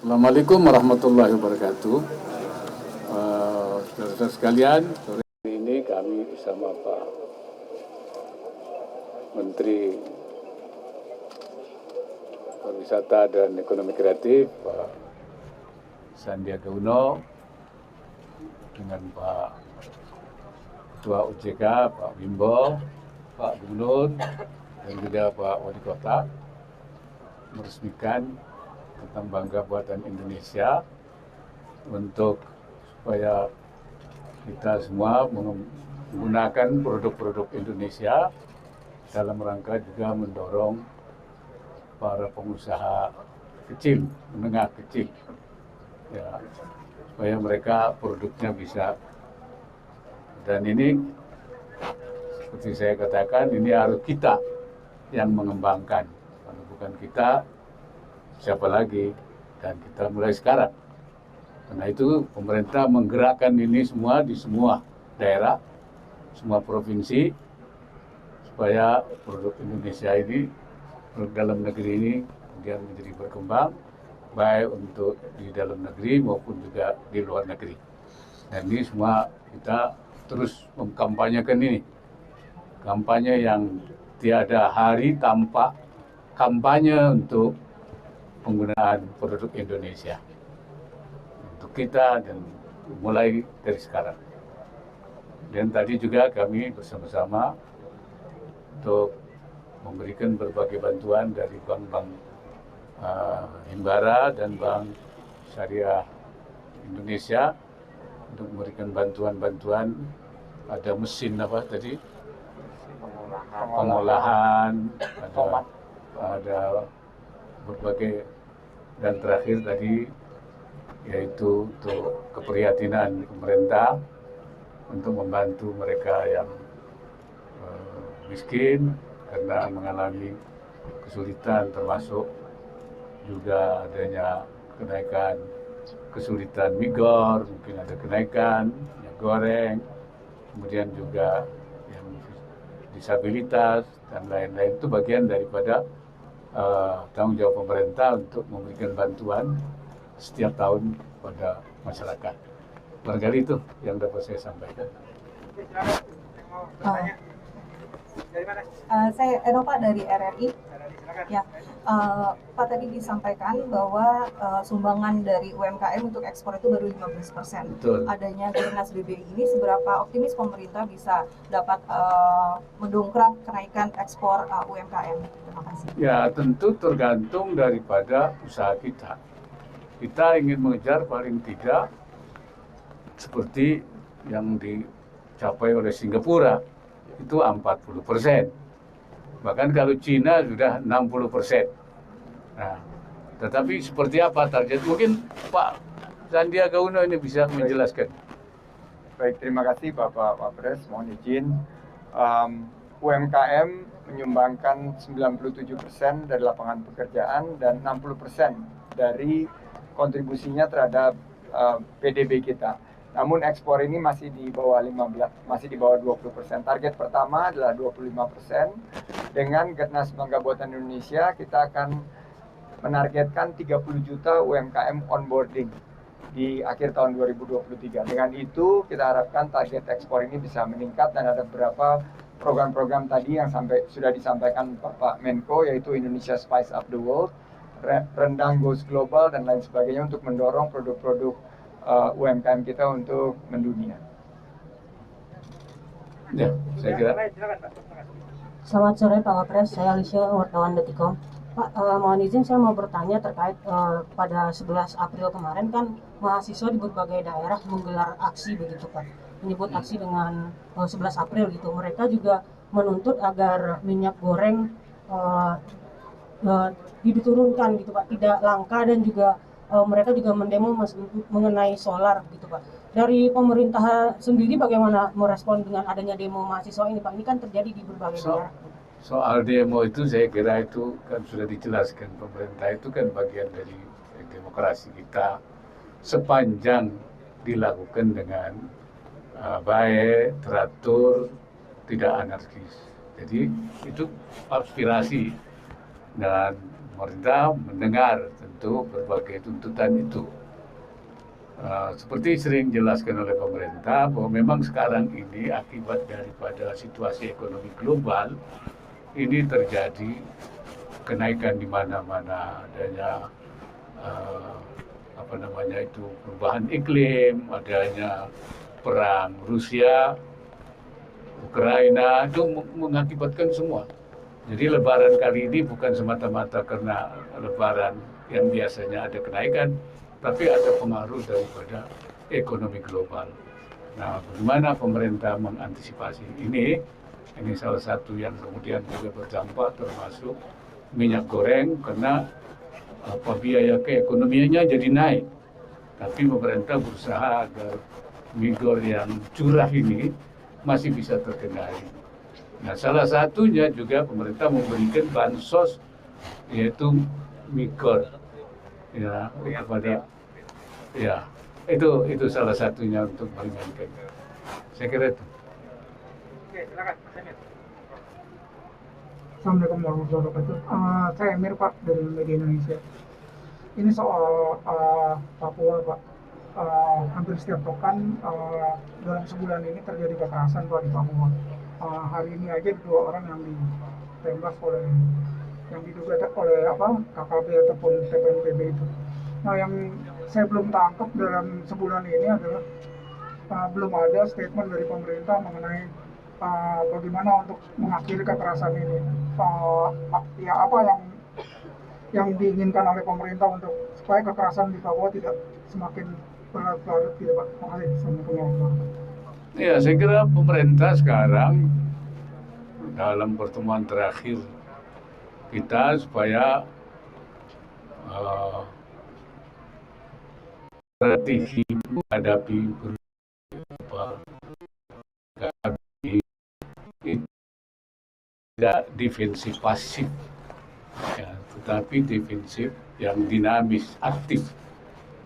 Assalamualaikum warahmatullahi wabarakatuh. Saudara-saudara sekalian, sore ini kami bersama Pak Menteri Pariwisata dan Ekonomi Kreatif, Pak Sandiaga Uno, dengan Pak Ketua OJK, Pak Bimbo, Pak Gubernur, dan juga Pak Wali Kota, meresmikan tentang bangga buatan Indonesia untuk supaya kita semua menggunakan produk-produk Indonesia dalam rangka juga mendorong para pengusaha kecil, menengah kecil, ya, supaya mereka produknya bisa. Dan ini seperti saya katakan, ini harus kita yang mengembangkan. Kalau bukan kita, siapa lagi? Dan kita mulai sekarang. Karena itu pemerintah menggerakkan ini semua di semua daerah, semua provinsi, supaya produk Indonesia ini, produk dalam negeri ini kemudian menjadi berkembang, baik untuk di dalam negeri maupun juga di luar negeri. Dan ini semua kita terus mengkampanyekan ini. Kampanye yang tiada hari tanpa kampanye untuk penggunaan produk Indonesia untuk kita, dan mulai dari sekarang. Dan tadi juga kami bersama-sama untuk memberikan berbagai bantuan dari bank-bank Himbara dan Bank Syariah Indonesia untuk memberikan bantuan-bantuan. Ada mesin apa tadi? Pengolahan, ada berbagai, dan terakhir tadi yaitu untuk keprihatinan pemerintah untuk membantu mereka yang miskin karena mengalami kesulitan, termasuk juga adanya kenaikan kesulitan migor, mungkin ada kenaikan minyak goreng, kemudian juga yang disabilitas dan lain-lain. Itu bagian daripada tanggung jawab pemerintah untuk memberikan bantuan setiap tahun pada masyarakat. Barangkali itu yang dapat saya sampaikan. Saya Eropa dari RRI. Ya, Pak tadi disampaikan bahwa sumbangan dari UMKM untuk ekspor itu baru 15%. Betul. Adanya Gernas BBI ini, seberapa optimis pemerintah bisa dapat mendongkrak kenaikan ekspor UMKM? Terima kasih. Ya, tentu tergantung daripada usaha kita. Kita ingin mengejar paling tidak seperti yang dicapai oleh Singapura, itu 40%. Bahkan kalau Cina sudah 60%. Nah, tetapi seperti apa target? Mungkin Pak Sandiaga Uno ini bisa menjelaskan. Baik, terima kasih Bapak Wapres. Mohon izin. UMKM menyumbangkan 97% dari lapangan pekerjaan dan 60% dari kontribusinya terhadap PDB kita. Namun ekspor ini masih di bawah 20%. Target pertama adalah 25%. Dengan Gernas Bangga Buatan Indonesia, kita akan menargetkan 30 juta UMKM onboarding di akhir tahun 2023. Dengan itu kita harapkan target ekspor ini bisa meningkat, dan ada beberapa program-program tadi yang sudah disampaikan Bapak Menko, yaitu Indonesia Spice Up the World, Rendang Goes Global, dan lain sebagainya untuk mendorong produk-produk UMKM kita untuk mendunia. Ya, saya kira. Selamat sore Pak Wapres, saya Alicia, wartawan Detikom. Pak, mohon izin saya mau bertanya terkait pada 11 April kemarin kan mahasiswa di berbagai daerah menggelar aksi begitu Pak. Menyebut aksi dengan 11 April gitu. Mereka juga menuntut agar minyak goreng diturunkan gitu Pak, tidak langka, dan juga mereka juga mendemo mengenai solar gitu Pak. Dari pemerintah sendiri bagaimana merespon dengan adanya demo mahasiswa ini Pak? Ini kan terjadi di berbagai daerah. Soal demo itu saya kira itu kan sudah dijelaskan, pemerintah itu kan bagian dari demokrasi kita, sepanjang dilakukan dengan baik, teratur, tidak anarkis. Jadi itu aspirasi, dan pemerintah mendengar tentu berbagai tuntutan itu. Seperti sering dijelaskan oleh pemerintah bahwa memang sekarang ini akibat daripada situasi ekonomi global ini terjadi kenaikan di mana-mana, adanya perubahan iklim, adanya perang Rusia, Ukraina, itu mengakibatkan semua. Jadi Lebaran kali ini bukan semata-mata karena Lebaran yang biasanya ada kenaikan, tapi ada pengaruh daripada ekonomi global. Nah, bagaimana pemerintah mengantisipasi ini? Ini salah satu yang kemudian juga berdampak termasuk minyak goreng karena biaya keekonomiannya jadi naik. Tapi pemerintah berusaha agar migor yang curah ini masih bisa terkendali. Nah, salah satunya juga pemerintah memberikan bansos yaitu migor ya kepada ya itu salah satunya untuk meringankan. Saya kira itu. Oke, silakan Mas Emir. Assalamualaikum warahmatullahi wabarakatuh. Saya Emir Pak dari Media Indonesia. Ini soal Papua Pak. Hampir setiap pekan dalam sebulan ini terjadi kekerasan Pak di Papua. Hari ini aja 2 orang yang ditembak oleh yang diduga oleh KKB ataupun TPNPB itu. Nah, yang saya belum tangkap dalam sebulan ini adalah belum ada statement dari pemerintah mengenai bagaimana untuk mengakhiri kekerasan ini. Ya apa yang diinginkan oleh pemerintah untuk supaya kekerasan di Papua tidak semakin berlarut-larut gitu Pak. Terima kasih. Assalamualaikum warahmatullahi wabarakatuh. Ya, saya kira pemerintah sekarang dalam pertemuan terakhir kita supaya strategi menghadapi tidak defensif pasif, ya, tetapi defensif yang dinamis, aktif.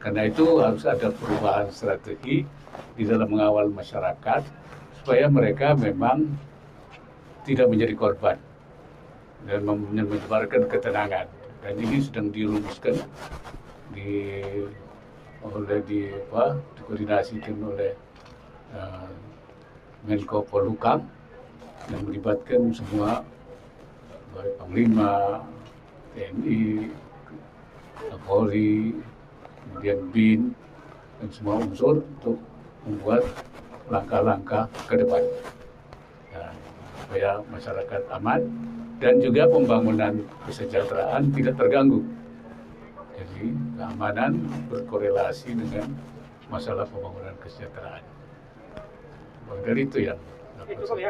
Karena itu harus ada perubahan strategi di dalam mengawal masyarakat supaya mereka memang tidak menjadi korban dan menyebarkan ketenangan. Dan ini sedang dirumuskan dikoordinasikan oleh Menko Polhukam yang melibatkan semua baik Panglima, TNI, Polri, kemudian BIN dan semua unsur untuk membuat langkah-langkah ke depan supaya masyarakat aman dan juga pembangunan kesejahteraan tidak terganggu. Jadi keamanan berkorelasi dengan masalah pembangunan kesejahteraan. Dari itu ya. Cukup ya.